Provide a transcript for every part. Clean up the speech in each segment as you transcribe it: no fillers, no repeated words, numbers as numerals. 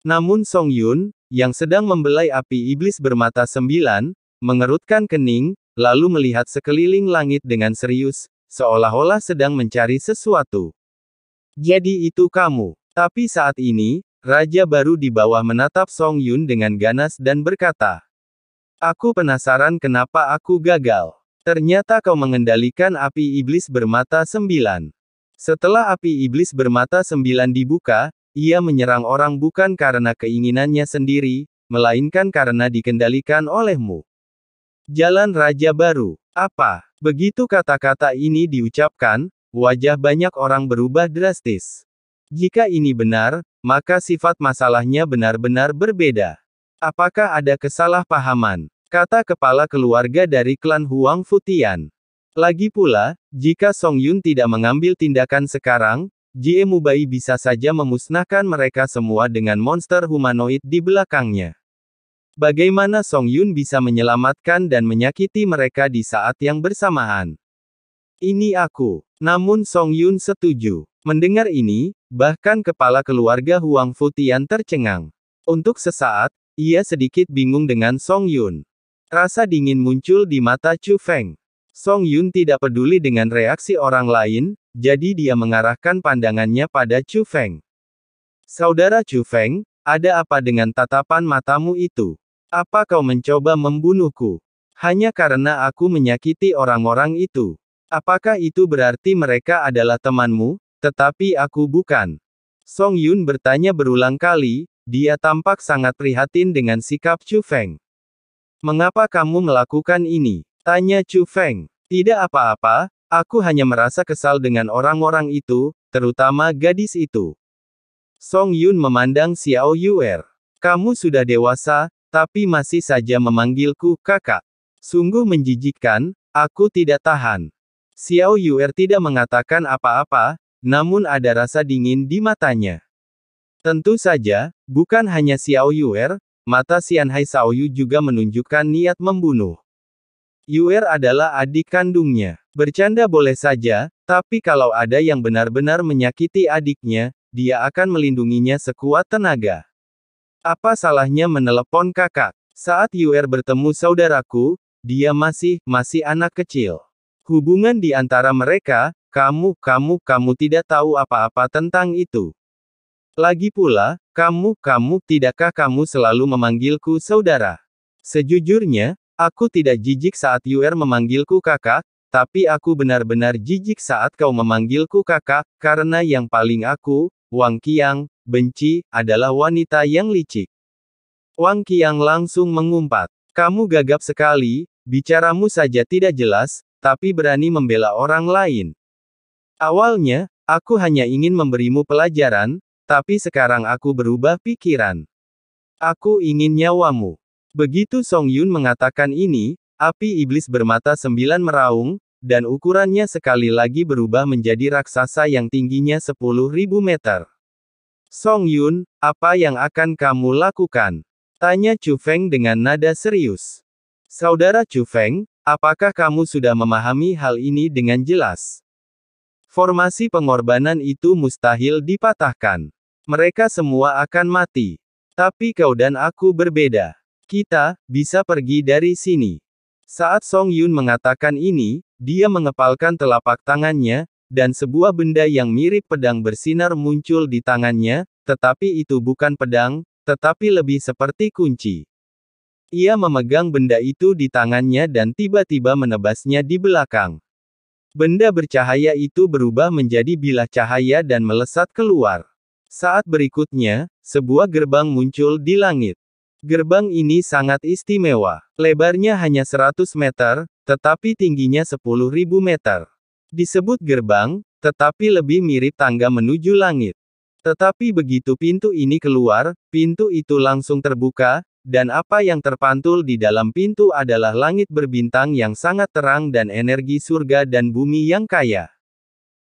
Namun Song Yun, yang sedang membelai api iblis bermata 9, mengerutkan kening, lalu melihat sekeliling langit dengan serius, seolah-olah sedang mencari sesuatu. Jadi itu kamu. Tapi saat ini, Raja baru di bawah menatap Song Yun dengan ganas dan berkata, "Aku penasaran kenapa aku gagal. Ternyata kau mengendalikan api iblis bermata 9. Setelah api iblis bermata 9 dibuka, ia menyerang orang bukan karena keinginannya sendiri, melainkan karena dikendalikan olehmu." Jalan Raja Baru. Apa? Begitu kata-kata ini diucapkan, wajah banyak orang berubah drastis. Jika ini benar, maka sifat masalahnya benar-benar berbeda. Apakah ada kesalahpahaman? Kata kepala keluarga dari klan Huang Futian. Lagi pula, jika Song Yun tidak mengambil tindakan sekarang, Jie Mubai bisa saja memusnahkan mereka semua dengan monster humanoid di belakangnya. Bagaimana Song Yun bisa menyelamatkan dan menyakiti mereka di saat yang bersamaan? Ini aku. Namun Song Yun setuju. Mendengar ini, bahkan kepala keluarga Huang Futian tercengang. Untuk sesaat, ia sedikit bingung dengan Song Yun. Rasa dingin muncul di mata Chu Feng. Song Yun tidak peduli dengan reaksi orang lain, jadi dia mengarahkan pandangannya pada Chu Feng. "Saudara Chu Feng, ada apa dengan tatapan matamu itu? Apa kau mencoba membunuhku? Hanya karena aku menyakiti orang-orang itu? Apakah itu berarti mereka adalah temanmu, tetapi aku bukan?" Song Yun bertanya berulang kali, dia tampak sangat prihatin dengan sikap Chu Feng. "Mengapa kamu melakukan ini?" tanya Chu Feng. "Tidak apa-apa, aku hanya merasa kesal dengan orang-orang itu, terutama gadis itu." Song Yun memandang Xiao Yuer. "Kamu sudah dewasa, tapi masih saja memanggilku kakak. Sungguh menjijikkan, aku tidak tahan." Xiao Yuer tidak mengatakan apa-apa, namun ada rasa dingin di matanya. Tentu saja, bukan hanya Xiao Yuer, mata Xianhai Shaoyu juga menunjukkan niat membunuh. Yuer adalah adik kandungnya. Bercanda boleh saja, tapi kalau ada yang benar-benar menyakiti adiknya, dia akan melindunginya sekuat tenaga. Apa salahnya menelepon kakak? Saat Yuer bertemu saudaraku, dia masih anak kecil. Hubungan di antara mereka, kamu tidak tahu apa-apa tentang itu. Lagi pula, tidakkah kamu selalu memanggilku saudara? Sejujurnya, aku tidak jijik saat Yuer memanggilku kakak, tapi aku benar-benar jijik saat kau memanggilku kakak, karena yang paling aku, Wang Qiang, benci, adalah wanita yang licik. Wang Qiang langsung mengumpat. "Kamu gagap sekali, bicaramu saja tidak jelas, tapi berani membela orang lain. Awalnya, aku hanya ingin memberimu pelajaran, tapi sekarang aku berubah pikiran. Aku ingin nyawamu." Begitu Song Yun mengatakan ini, api iblis bermata 9 meraung, dan ukurannya sekali lagi berubah menjadi raksasa yang tingginya 10.000 meter. "Song Yun, apa yang akan kamu lakukan?" tanya Chu Feng dengan nada serius. "Saudara Chu Feng, apakah kamu sudah memahami hal ini dengan jelas? Formasi pengorbanan itu mustahil dipatahkan. Mereka semua akan mati. Tapi kau dan aku berbeda. Kita bisa pergi dari sini." Saat Song Yun mengatakan ini, dia mengepalkan telapak tangannya, dan sebuah benda yang mirip pedang bersinar muncul di tangannya, tetapi itu bukan pedang, tetapi lebih seperti kunci. Ia memegang benda itu di tangannya dan tiba-tiba menebasnya di belakang. Benda bercahaya itu berubah menjadi bilah cahaya dan melesat keluar. Saat berikutnya, sebuah gerbang muncul di langit. Gerbang ini sangat istimewa. Lebarnya hanya 100 meter, tetapi tingginya 10.000 meter. Disebut gerbang, tetapi lebih mirip tangga menuju langit. Tetapi begitu pintu ini keluar, pintu itu langsung terbuka, dan apa yang terpantul di dalam pintu adalah langit berbintang yang sangat terang dan energi surga dan bumi yang kaya.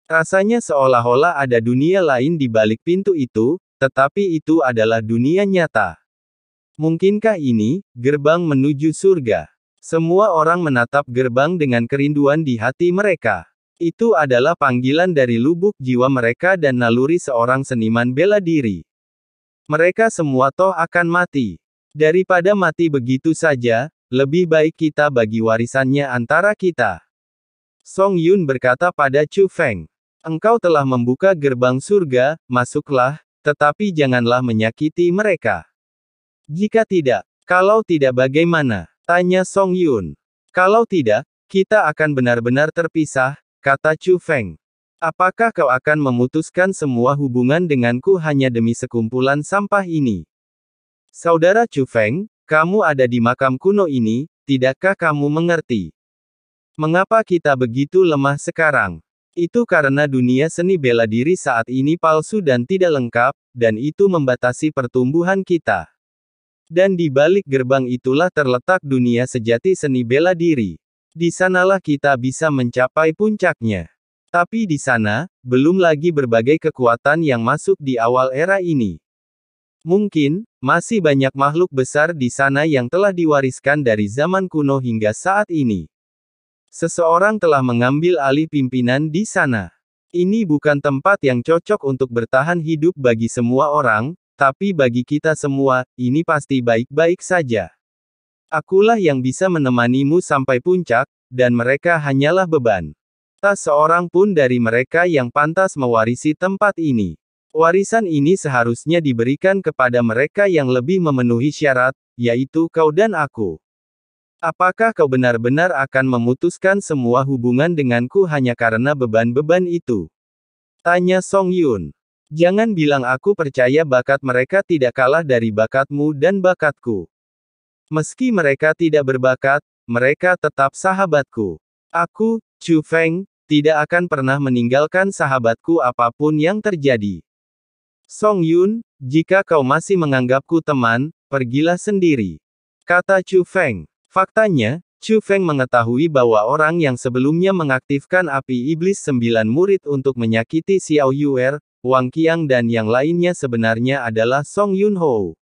Rasanya seolah-olah ada dunia lain di balik pintu itu, tetapi itu adalah dunia nyata. Mungkinkah ini gerbang menuju surga? Semua orang menatap gerbang dengan kerinduan di hati mereka. Itu adalah panggilan dari lubuk jiwa mereka dan naluri seorang seniman bela diri. Mereka semua toh akan mati. Daripada mati begitu saja, lebih baik kita bagi warisannya antara kita. Song Yun berkata pada Chu Feng. Engkau telah membuka gerbang surga, masuklah, tetapi janganlah menyakiti mereka. Jika tidak, kalau tidak bagaimana? Tanya Song Yun. Kalau tidak, kita akan benar-benar terpisah, kata Chu Feng. Apakah kau akan memutuskan semua hubungan denganku hanya demi sekumpulan sampah ini? Saudara Chu Feng, kamu ada di makam kuno ini, tidakkah kamu mengerti? Mengapa kita begitu lemah sekarang? Itu karena dunia seni bela diri saat ini palsu dan tidak lengkap, dan itu membatasi pertumbuhan kita. Dan di balik gerbang itulah terletak dunia sejati seni bela diri. Di sanalah kita bisa mencapai puncaknya. Tapi di sana, belum lagi berbagai kekuatan yang masuk di awal era ini. Mungkin, masih banyak makhluk besar di sana yang telah diwariskan dari zaman kuno hingga saat ini. Seseorang telah mengambil alih pimpinan di sana. Ini bukan tempat yang cocok untuk bertahan hidup bagi semua orang, tapi bagi kita semua, ini pasti baik-baik saja. Akulah yang bisa menemanimu sampai puncak, dan mereka hanyalah beban. Tak seorang pun dari mereka yang pantas mewarisi tempat ini. Warisan ini seharusnya diberikan kepada mereka yang lebih memenuhi syarat, yaitu kau dan aku. Apakah kau benar-benar akan memutuskan semua hubungan denganku hanya karena beban-beban itu? Tanya Song Yun. Jangan bilang aku percaya bakat mereka tidak kalah dari bakatmu dan bakatku. Meski mereka tidak berbakat, mereka tetap sahabatku. Aku, Chu Feng, tidak akan pernah meninggalkan sahabatku apapun yang terjadi. Song Yun, jika kau masih menganggapku teman, pergilah sendiri. Kata Chu Feng. Faktanya, Chu Feng mengetahui bahwa orang yang sebelumnya mengaktifkan api iblis 9 murid untuk menyakiti Xiao Yuer, Wang Qiang dan yang lainnya sebenarnya adalah Song Yun Hou.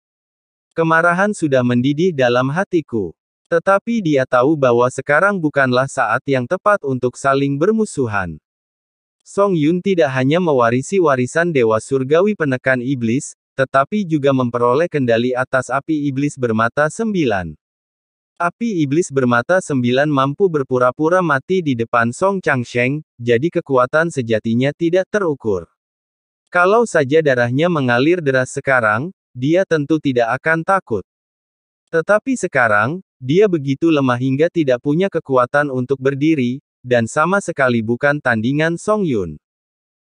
Kemarahan sudah mendidih dalam hatiku. Tetapi dia tahu bahwa sekarang bukanlah saat yang tepat untuk saling bermusuhan. Song Yun tidak hanya mewarisi warisan Dewa Surgawi penekan iblis, tetapi juga memperoleh kendali atas api iblis bermata 9. Api iblis bermata 9 mampu berpura-pura mati di depan Song Changsheng, jadi kekuatan sejatinya tidak terukur. Kalau saja darahnya mengalir deras sekarang, dia tentu tidak akan takut. Tetapi sekarang, dia begitu lemah hingga tidak punya kekuatan untuk berdiri, dan sama sekali bukan tandingan Song Yun.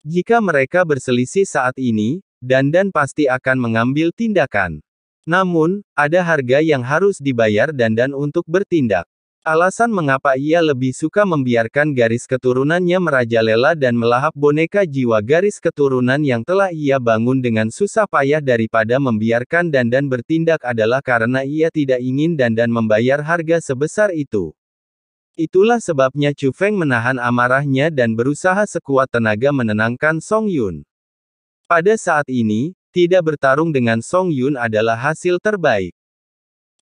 Jika mereka berselisih saat ini, Dandan pasti akan mengambil tindakan. Namun, ada harga yang harus dibayar Dandan untuk bertindak. Alasan mengapa ia lebih suka membiarkan garis keturunannya merajalela dan melahap boneka jiwa garis keturunan yang telah ia bangun dengan susah payah daripada membiarkan Dandan bertindak adalah karena ia tidak ingin Dandan membayar harga sebesar itu. Itulah sebabnya Chu Feng menahan amarahnya dan berusaha sekuat tenaga menenangkan Song Yun. Pada saat ini, tidak bertarung dengan Song Yun adalah hasil terbaik.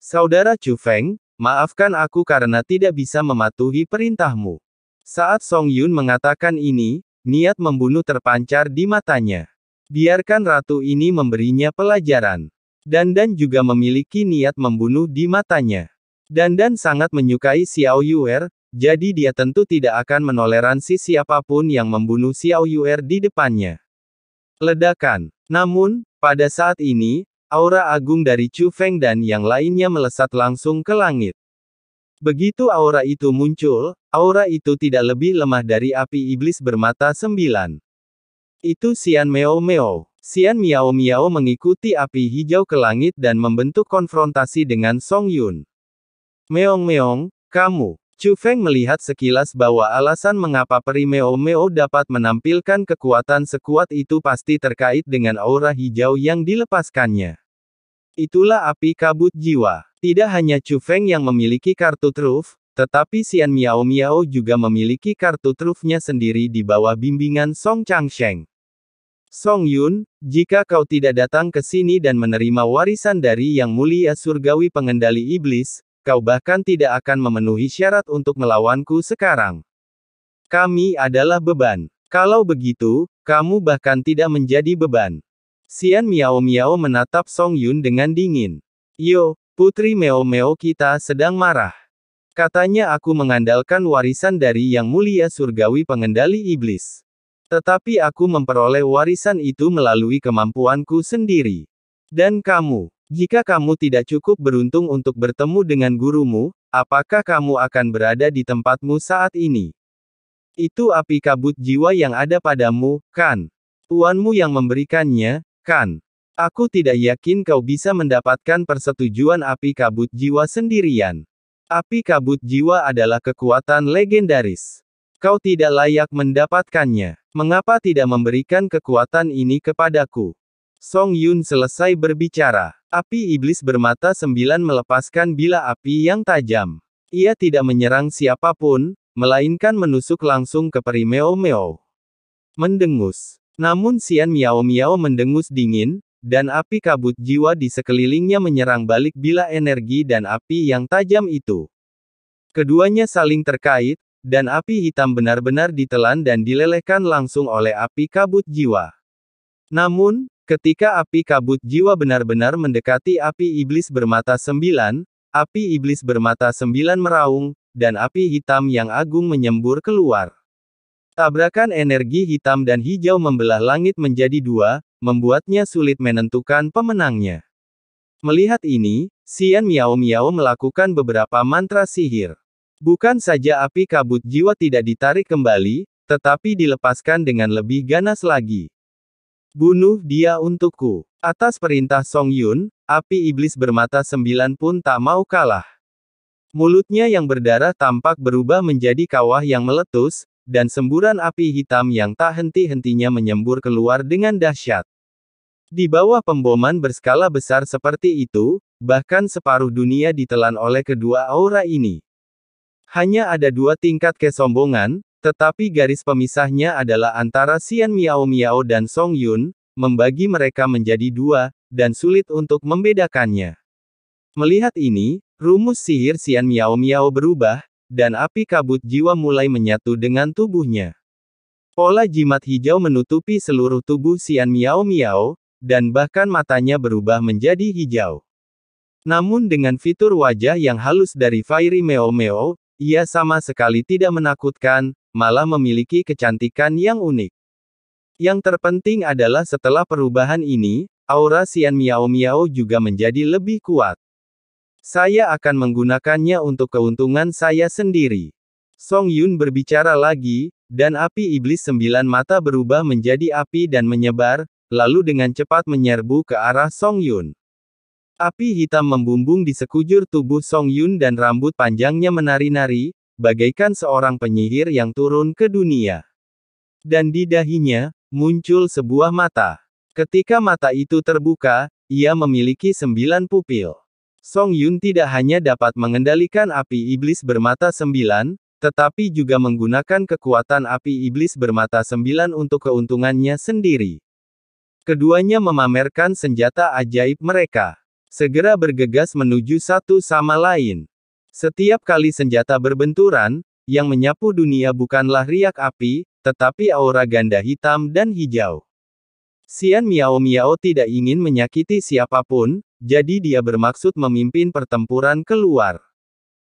Saudara Chu Feng, maafkan aku karena tidak bisa mematuhi perintahmu. Saat Song Yun mengatakan ini, niat membunuh terpancar di matanya. Biarkan ratu ini memberinya pelajaran. Dandan juga memiliki niat membunuh di matanya. Dandan sangat menyukai Xiao Yuer, jadi dia tentu tidak akan menoleransi siapapun yang membunuh Xiao Yuer di depannya. Ledakan. Namun, pada saat ini, aura agung dari Chu Feng dan yang lainnya melesat langsung ke langit. Begitu aura itu muncul, aura itu tidak lebih lemah dari api iblis bermata 9. Itu Xian Meo Meo. Xian Miao Miao mengikuti api hijau ke langit dan membentuk konfrontasi dengan Song Yun. Meong Meong, kamu. Chu Feng melihat sekilas bahwa alasan mengapa peri Meo Meo dapat menampilkan kekuatan sekuat itu pasti terkait dengan aura hijau yang dilepaskannya. Itulah api kabut jiwa. Tidak hanya Chu Feng yang memiliki kartu truf, tetapi Xian Miao Miao juga memiliki kartu trufnya sendiri di bawah bimbingan Song Changsheng. Song Yun, jika kau tidak datang ke sini dan menerima warisan dari Yang Mulia Surgawi Pengendali Iblis, kau bahkan tidak akan memenuhi syarat untuk melawanku sekarang. Kami adalah beban. Kalau begitu, kamu bahkan tidak menjadi beban. Xian Miao Miao menatap Song Yun dengan dingin. Yo, Putri Meo Meo kita sedang marah. Katanya aku mengandalkan warisan dari Yang Mulia Surgawi Pengendali Iblis. Tetapi aku memperoleh warisan itu melalui kemampuanku sendiri. Dan kamu, jika kamu tidak cukup beruntung untuk bertemu dengan gurumu, apakah kamu akan berada di tempatmu saat ini? Itu api kabut jiwa yang ada padamu, kan? Tuanmu yang memberikannya, kan? Aku tidak yakin kau bisa mendapatkan persetujuan api kabut jiwa sendirian. Api kabut jiwa adalah kekuatan legendaris. Kau tidak layak mendapatkannya. Mengapa tidak memberikan kekuatan ini kepadaku? Song Yun selesai berbicara. Api iblis bermata 9 melepaskan bila api yang tajam. Ia tidak menyerang siapapun, melainkan menusuk langsung ke peri Meo Meo. Mendengus. Namun Xian Miao Miao mendengus dingin, dan api kabut jiwa di sekelilingnya menyerang balik bila energi dan api yang tajam itu. Keduanya saling terkait, dan api hitam benar-benar ditelan dan dilelehkan langsung oleh api kabut jiwa. Namun, ketika api kabut jiwa benar-benar mendekati api iblis bermata 9, api iblis bermata 9 meraung, dan api hitam yang agung menyembur keluar. Tabrakan energi hitam dan hijau membelah langit menjadi dua, membuatnya sulit menentukan pemenangnya. Melihat ini, Xian Miao Miao melakukan beberapa mantra sihir. Bukan saja api kabut jiwa tidak ditarik kembali, tetapi dilepaskan dengan lebih ganas lagi. Bunuh dia untukku. Atas perintah Song Yun, api iblis bermata 9 pun tak mau kalah. Mulutnya yang berdarah tampak berubah menjadi kawah yang meletus, dan semburan api hitam yang tak henti-hentinya menyembur keluar dengan dahsyat. Di bawah pemboman berskala besar seperti itu, bahkan separuh dunia ditelan oleh kedua aura ini. Hanya ada dua tingkat kesombongan, tetapi garis pemisahnya adalah antara Xian Miao Miao dan Song Yun, membagi mereka menjadi dua, dan sulit untuk membedakannya. Melihat ini, rumus sihir Xian Miao Miao berubah, dan api kabut jiwa mulai menyatu dengan tubuhnya. Pola jimat hijau menutupi seluruh tubuh Xian Miao Miao, dan bahkan matanya berubah menjadi hijau. Namun dengan fitur wajah yang halus dari Fairy Meo Meo, ia sama sekali tidak menakutkan, malah memiliki kecantikan yang unik. Yang terpenting adalah setelah perubahan ini, aura Xian Miao Miao juga menjadi lebih kuat. Saya akan menggunakannya untuk keuntungan saya sendiri. Song Yun berbicara lagi, dan api iblis 9 mata berubah menjadi api dan menyebar, lalu dengan cepat menyerbu ke arah Song Yun. Api hitam membumbung di sekujur tubuh Song Yun dan rambut panjangnya menari-nari, bagaikan seorang penyihir yang turun ke dunia. Dan di dahinya, muncul sebuah mata. Ketika mata itu terbuka, ia memiliki 9 pupil. Song Yun tidak hanya dapat mengendalikan api iblis bermata 9, tetapi juga menggunakan kekuatan api iblis bermata 9 untuk keuntungannya sendiri. Keduanya memamerkan senjata ajaib mereka. Segera bergegas menuju satu sama lain. Setiap kali senjata berbenturan, yang menyapu dunia bukanlah riak api, tetapi aura ganda hitam dan hijau. Xian Miao Miao tidak ingin menyakiti siapapun, jadi dia bermaksud memimpin pertempuran keluar.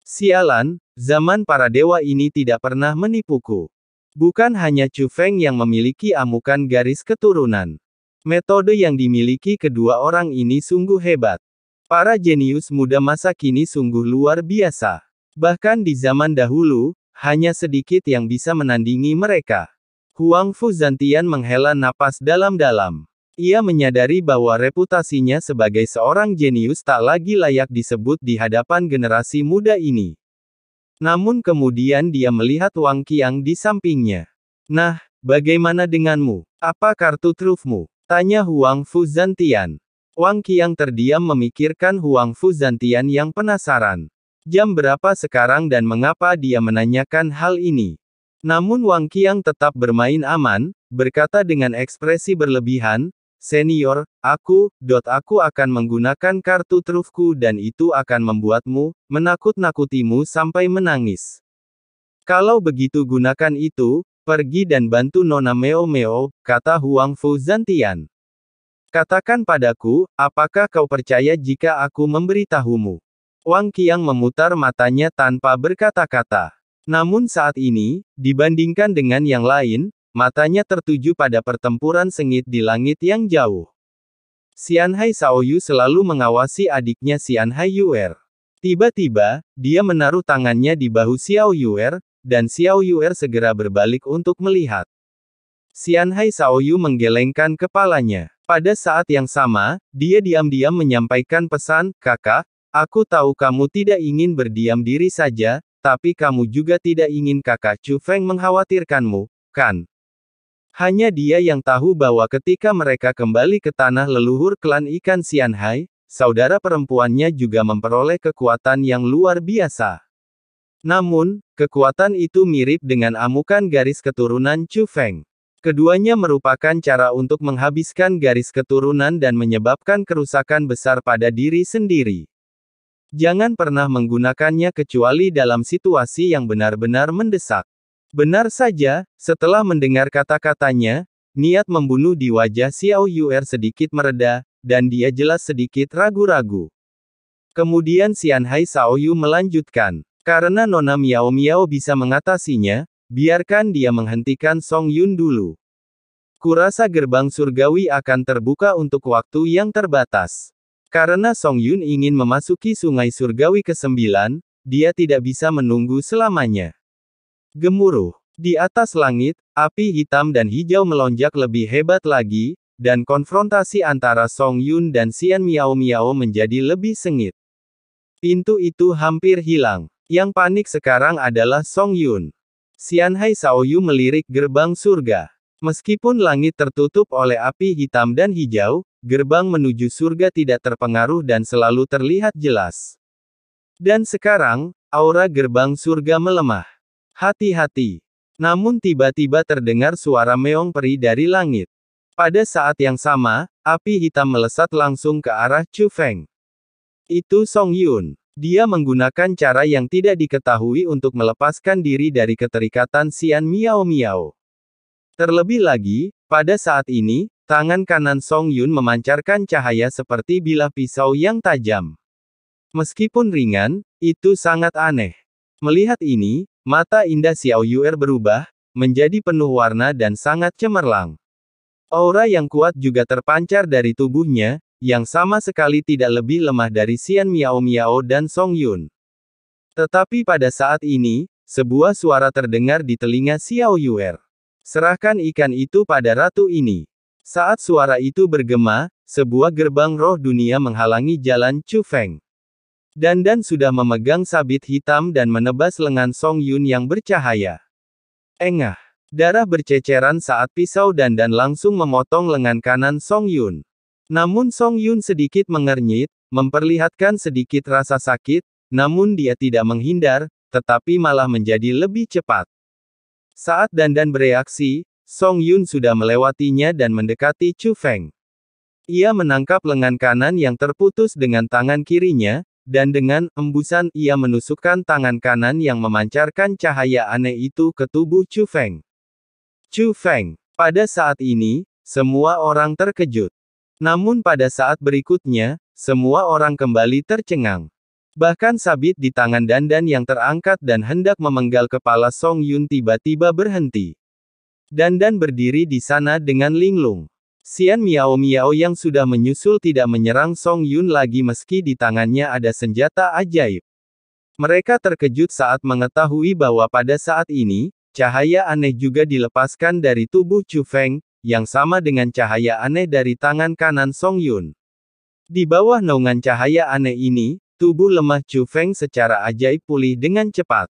Sialan, zaman para dewa ini tidak pernah menipuku. Bukan hanya Chu Feng yang memiliki amukan garis keturunan. Metode yang dimiliki kedua orang ini sungguh hebat. Para jenius muda masa kini sungguh luar biasa. Bahkan di zaman dahulu, hanya sedikit yang bisa menandingi mereka. Huang Fu Zantian menghela napas dalam-dalam. Ia menyadari bahwa reputasinya sebagai seorang jenius tak lagi layak disebut di hadapan generasi muda ini. Namun kemudian dia melihat Wang Qiang di sampingnya. Nah, bagaimana denganmu? Apa kartu trufmu? Tanya Huang Fu Zantian. Wang Qiang terdiam memikirkan Huang Fu Zantian yang penasaran. Jam berapa sekarang dan mengapa dia menanyakan hal ini? Namun Wang Qiang tetap bermain aman, berkata dengan ekspresi berlebihan, "Senior, aku akan menggunakan kartu trufku dan itu akan membuatmu, menakut-nakutimu sampai menangis. Kalau begitu gunakan itu, pergi dan bantu Nona Meo Meo," kata Huang Fu Zantian. Katakan padaku, apakah kau percaya jika aku memberitahumu? Wang Qiang memutar matanya tanpa berkata-kata. Namun saat ini, dibandingkan dengan yang lain, matanya tertuju pada pertempuran sengit di langit yang jauh. Xianhai Shaoyu selalu mengawasi adiknya Xianhai Yuer. Tiba-tiba, dia menaruh tangannya di bahu Xiao Yuer, dan Xiao Yuer segera berbalik untuk melihat. Xianhai Shaoyu menggelengkan kepalanya. Pada saat yang sama, dia diam-diam menyampaikan pesan, "Kakak, aku tahu kamu tidak ingin berdiam diri saja, tapi kamu juga tidak ingin kakak Chu Feng mengkhawatirkanmu, kan?" Hanya dia yang tahu bahwa ketika mereka kembali ke tanah leluhur klan ikan Xianhai, saudara perempuannya juga memperoleh kekuatan yang luar biasa. Namun, kekuatan itu mirip dengan amukan garis keturunan Chu Feng. Keduanya merupakan cara untuk menghabiskan garis keturunan dan menyebabkan kerusakan besar pada diri sendiri. Jangan pernah menggunakannya kecuali dalam situasi yang benar-benar mendesak. Benar saja, setelah mendengar kata-katanya, niat membunuh di wajah Xiao Yuer sedikit mereda, dan dia jelas sedikit ragu-ragu. Kemudian Xianhai Shaoyu melanjutkan, "Karena Nona Miao Miao bisa mengatasinya, biarkan dia menghentikan Song Yun dulu. Kurasa gerbang surgawi akan terbuka untuk waktu yang terbatas. Karena Song Yun ingin memasuki sungai surgawi ke-9, dia tidak bisa menunggu selamanya." Gemuruh. Di atas langit, api hitam dan hijau melonjak lebih hebat lagi, dan konfrontasi antara Song Yun dan Xian Miao Miao menjadi lebih sengit. Pintu itu hampir hilang. Yang panik sekarang adalah Song Yun. Xianhai Shaoyu melirik gerbang surga. Meskipun langit tertutup oleh api hitam dan hijau, gerbang menuju surga tidak terpengaruh dan selalu terlihat jelas. Dan sekarang, aura gerbang surga melemah. Hati-hati. Namun tiba-tiba terdengar suara meong peri dari langit. Pada saat yang sama, api hitam melesat langsung ke arah Chu Feng. Itu Song Yun. Dia menggunakan cara yang tidak diketahui untuk melepaskan diri dari keterikatan Xian Miao Miao. Terlebih lagi, pada saat ini, tangan kanan Song Yun memancarkan cahaya seperti bilah pisau yang tajam. Meskipun ringan, itu sangat aneh. Melihat ini, mata indah Xiao Yuer berubah, menjadi penuh warna dan sangat cemerlang. Aura yang kuat juga terpancar dari tubuhnya, yang sama sekali tidak lebih lemah dari Xian Miao Miao dan Song Yun. Tetapi pada saat ini, sebuah suara terdengar di telinga Xiao Yuer. "Serahkan ikan itu pada ratu ini." Saat suara itu bergema, sebuah gerbang roh dunia menghalangi jalan Chu Feng. Dandan sudah memegang sabit hitam dan menebas lengan Song Yun yang bercahaya. Engah. Darah berceceran saat pisau Dandan langsung memotong lengan kanan Song Yun. Namun Song Yun sedikit mengernyit, memperlihatkan sedikit rasa sakit, namun dia tidak menghindar, tetapi malah menjadi lebih cepat. Saat Dandan bereaksi, Song Yun sudah melewatinya dan mendekati Chu Feng. Ia menangkap lengan kanan yang terputus dengan tangan kirinya, dan dengan embusan ia menusukkan tangan kanan yang memancarkan cahaya aneh itu ke tubuh Chu Feng. Chu Feng. Pada saat ini, semua orang terkejut. Namun pada saat berikutnya, semua orang kembali tercengang. Bahkan sabit di tangan Dandan yang terangkat dan hendak memenggal kepala Song Yun tiba-tiba berhenti. Dandan berdiri di sana dengan linglung. Xian Miao Miao yang sudah menyusul tidak menyerang Song Yun lagi meski di tangannya ada senjata ajaib. Mereka terkejut saat mengetahui bahwa pada saat ini, cahaya aneh juga dilepaskan dari tubuh Chu Feng, yang sama dengan cahaya aneh dari tangan kanan Song Yun. Di bawah naungan cahaya aneh ini, tubuh lemah Chu Feng secara ajaib pulih dengan cepat.